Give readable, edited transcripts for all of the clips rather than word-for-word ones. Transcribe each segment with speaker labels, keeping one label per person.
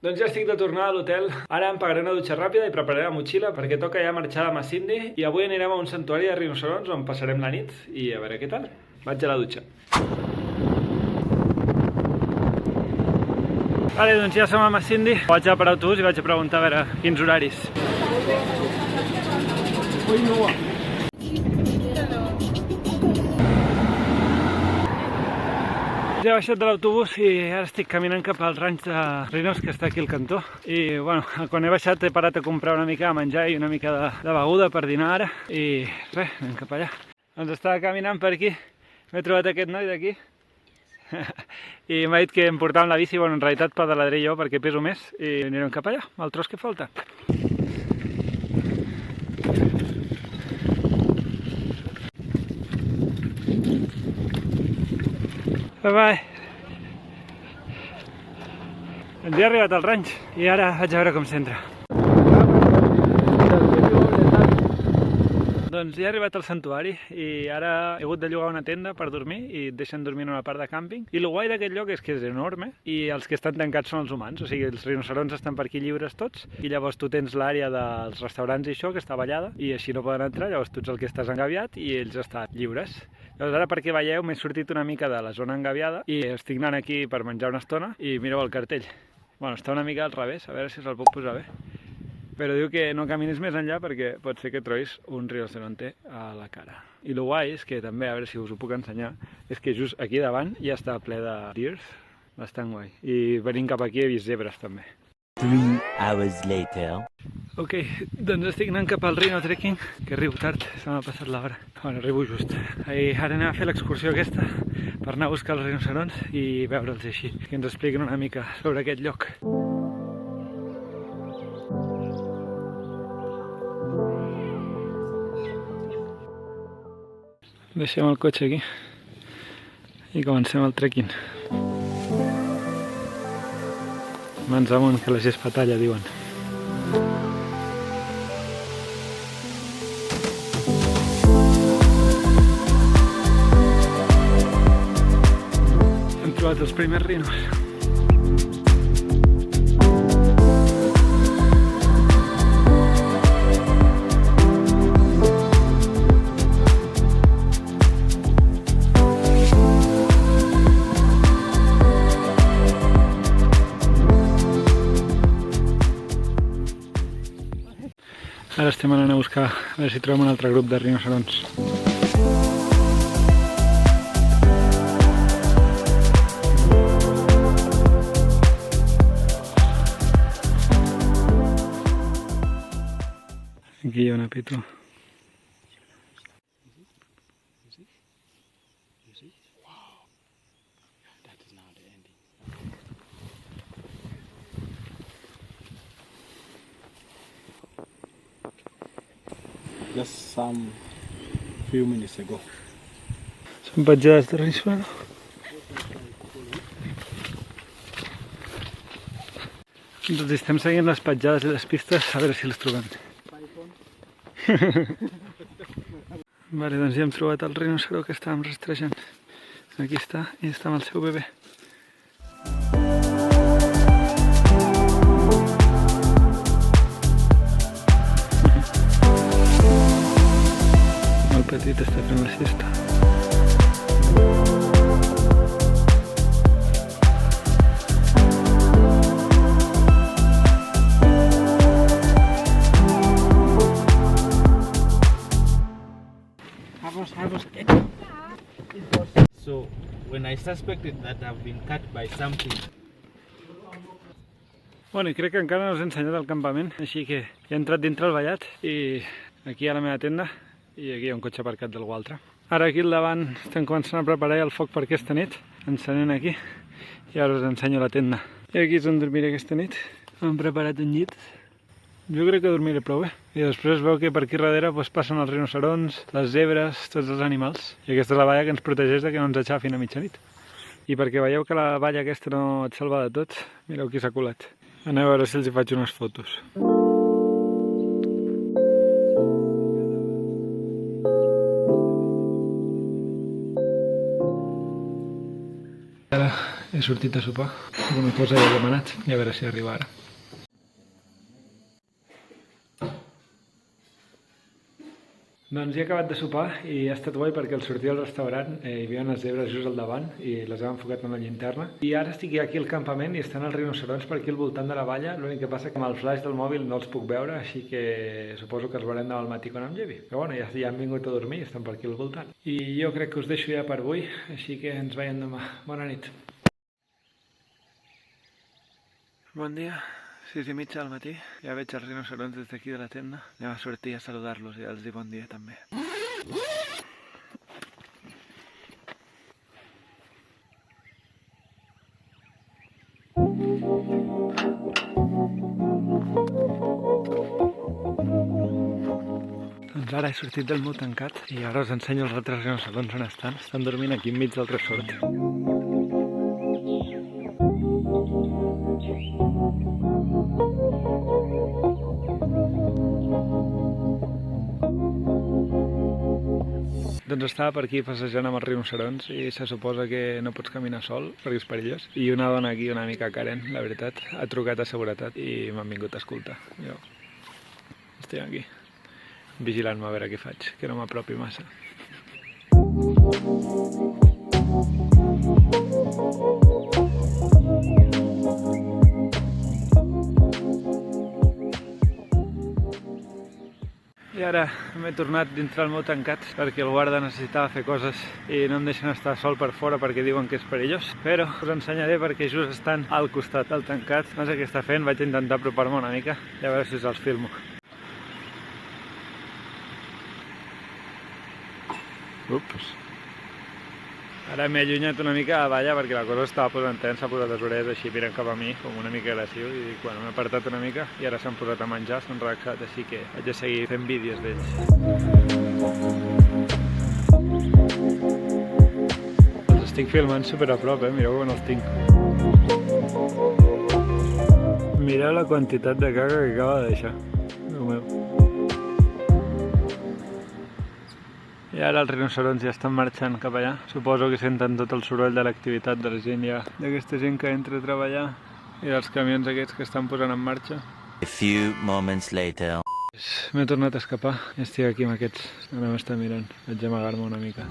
Speaker 1: Doncs ja estic de tornar a l'hotel. Ara em pagaré una dutxa ràpida i prepararé la motxilla perquè toca ja marxar a Masindi i avui anirem a un santuari de rinocerons on passarem la nit i a veure què tal. Vaig a la dutxa. Vale, doncs ja som a Masindi. Vaig a per autobús i vaig a preguntar a veure quins horaris. Ja he baixat de l'autobús i ara estic caminant cap al ranx de rinos que està aquí al cantó. I bueno, quan he baixat he parat a comprar una mica de menjar i una mica de beguda per dinar ara. I res, anem cap allà. Doncs estava caminant per aquí, m'he trobat aquest noi d'aquí. I m'ha dit que em portava la bici, bueno, en realitat pedalaré jo perquè peso més i anirem cap allà, al tros que falta. Bye bye. Doncs ja he arribat al ranx i ara vaig a veure com s'entra. Doncs ja he arribat al santuari i ara he hagut de llogar una tenda per dormir i et deixen dormir en una part de càmping. I el guai d'aquest lloc és que és enorme i els que estan tancats són els humans, o sigui, els rinocerons estan per aquí lliures tots i llavors tu tens l'àrea dels restaurants i això, que està ballada, i així no poden entrar, llavors tu ets el que estàs engabiat i ells estan lliures. Llavors ara perquè veieu m'he sortit una mica de la zona engabiada i estic anant aquí per menjar una estona i mireu el cartell. Bueno, està una mica al revés, a veure si us el puc posar bé. Però diu que no caminis més enllà perquè pot ser que trobis un rinoceronte a la cara. I el guai és que també, a veure si us ho puc ensenyar, és que just aquí davant ja està ple de deers, bastant guai. I venint cap aquí he vist zebres també.
Speaker 2: 3 hours later.
Speaker 1: Ok, doncs estic anant cap al Rhino Trekking, que arribo tard, se m'ha passat l'hora. Bueno, arribo just. I ara anem a fer l'excursió aquesta per anar a buscar els rinocerons i veure'ls així, que ens expliquin una mica sobre aquest lloc. Deixem el cotxe aquí i comencem el trekking. Mans amunt, que la gespa talla, diuen. Hem trobat els primers rinos. Ara estem anant a buscar, a veure si trobem un altre grup de rinocerons. Aquí hi ha una pitu.
Speaker 3: Just some few minutes ago.
Speaker 1: Són petjades de rinocerons. Doncs estem seguint les petjades i les pistes a veure si els trobem. Vale, doncs ja hem trobat el rinoceró que estàvem rastrejant. Aquí està, i està amb el seu bebè. El petit està fent la siesta.
Speaker 3: So when I suspected that I've been cut by something.
Speaker 1: Bueno, i crec que encara no us he ensenyat el campament, així que he entrat dintre el vallat i aquí hi ha la meva tenda i aquí hi ha un cotxe aparcat d'algú altre. Ara aquí al davant estem començant a preparar el foc per aquesta nit, encenent aquí, i ara us ensenyo la tenda. I aquí és on dormiré aquesta nit. Hem preparat un llit. Jo crec que dormiré prou bé. I després es veu que per aquí darrere passen els rinocerons, les zebres, tots els animals. I aquesta és la valla que ens protegeix de que no ens aixafin a mitjanit. I perquè veieu que la valla aquesta no et salva de tot, mireu qui s'ha colat. Aneu a veure si els hi faig unes fotos. Ara He sortit a sopar. Alguna cosa he demanat i a veure si arriba ara. Doncs he acabat de sopar i ha estat guai perquè al sortir del restaurant hi havia unes zebres just al davant i les hem enfocat amb la llinterna. I ara estic aquí al campament i estan els rinoceronts per aquí al voltant de la valla. L'únic que passa que amb el flash del mòbil no els puc veure, així que suposo que els veurem demà al matí quan em llevi. Però bueno, ja han vingut a dormir i estan per aquí al voltant. I jo crec que us deixo ja per avui, així que ens veiem demà. Bona nit. Bon dia. 6:30 del matí, ja veig els rinoceronts des d'aquí de la tenda. Anem a sortir a saludar-los i els dir bon dia també. Doncs ara he sortit del meu tancat i ara us ensenyo els altres rinoceronts on estan. Estan dormint aquí enmig del resort. Doncs estava per aquí passejant amb els rinoceronts i se suposa que no pots caminar sol perquè és perillós. I una dona aquí una mica carent, la veritat, ha trucat a seguretat i m'han vingut a escoltar. Jo estic aquí, vigilant-me a veure què faig, que no m'apropi massa. I ara m'he tornat dintre el meu tancat perquè el guarda necessitava fer coses i no em deixen estar sol per fora perquè diuen que és perillós. Però us ensenyaré perquè just estan al costat del tancat. No sé què està fent, vaig intentar apropar-me una mica i a veure si us els filmo. Ups. Ara m'he allunyat una mica a la valla perquè la cosa estava posant tensa, s'ha posat les orelles així mirant cap a mi, com una mica agressiu, i dic, bueno, m'he apartat una mica i ara s'han posat a menjar, s'han relaxat, així que haig de seguir fent vídeos d'ells. Els estic filmant super a prop, mireu com els tinc. Mireu la quantitat de caca que acaba de deixar. Déu meu. I ara els rinoceronts ja estan marxant cap allà. Suposo que senten tot el soroll de l'activitat de la gent ja, d'aquesta gent que entra a treballar i dels camions aquests que estan posant en marxa.
Speaker 2: A few moments later.
Speaker 1: M'he tornat a escapar i estic aquí amb aquests. Ara m'estan mirant. Vaig a amagar-me una mica.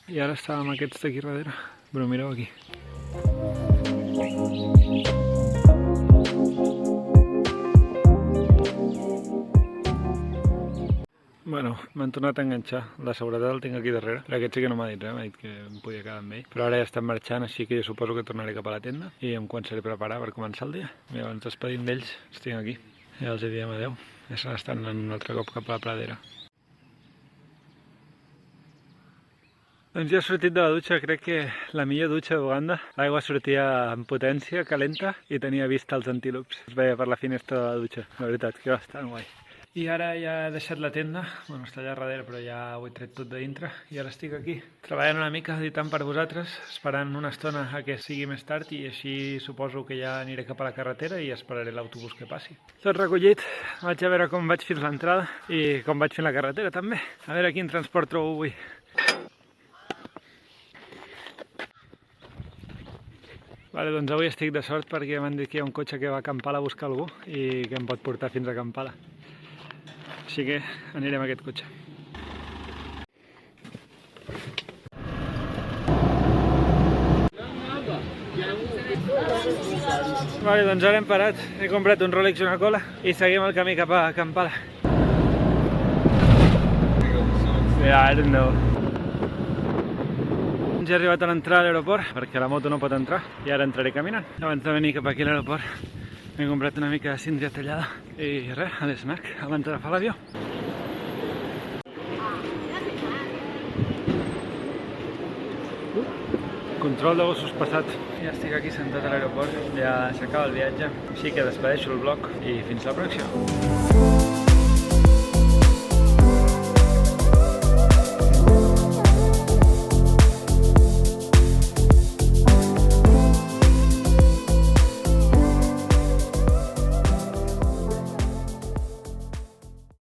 Speaker 1: I ara estava amb aquests d'aquí darrere. Però mireu aquí. Bueno, m'han tornat a enganxar. La seguretat el tinc aquí darrere. Aquest sí que no m'ha dit res, m'ha dit que em podia quedar amb ell. Però ara ja estan marxant, així que jo suposo que tornaré cap a la tenda i em començaré a preparar per començar el dia. I abans despedim d'ells, estic aquí. Ja els diem adeu. Ja se n'estan anant un altre cop cap a la pradera. Doncs ja he sortit de la dutxa, crec que la millor dutxa d'Uganda. L'aigua sortia en potència, calenta, i tenia vista als antílops. Es veia per la finestra de la dutxa, la veritat, que bastant guai. I ara ja he deixat la tenda, bueno, està allà darrere, però ja ho he tret tot de dintre, i ara estic aquí, treballant una mica, editant per vosaltres, esperant una estona a que sigui més tard, i així suposo que ja aniré cap a la carretera i esperaré l'autobús que passi. Tot recollit, vaig a veure com vaig fins l'entrada i com vaig fent la carretera també. A veure quin transport trobo avui. Vale, doncs avui estic de sort perquè m'han dit que hi ha un cotxe que va a Kampala a buscar algú i que em pot portar fins a Kampala. Així que anirem a aquest cotxe. Vale, doncs ara hem parat, he comprat un Rolex i una cola i seguim el camí cap a Kampala. Yeah, I don't know. Ja he arribat a l'entrada a l'aeroport perquè la moto no pot entrar i ara entraré caminant. Abans de venir cap aquí a l'aeroport m'he comprat una mica de síndria tallada i res, a l'esnac abans d'agafar l'avió. Control de gossos passat. Ja estic aquí sentat a l'aeroport, ja s'acaba el viatge, així que despedeixo el vlog i fins la pròxima.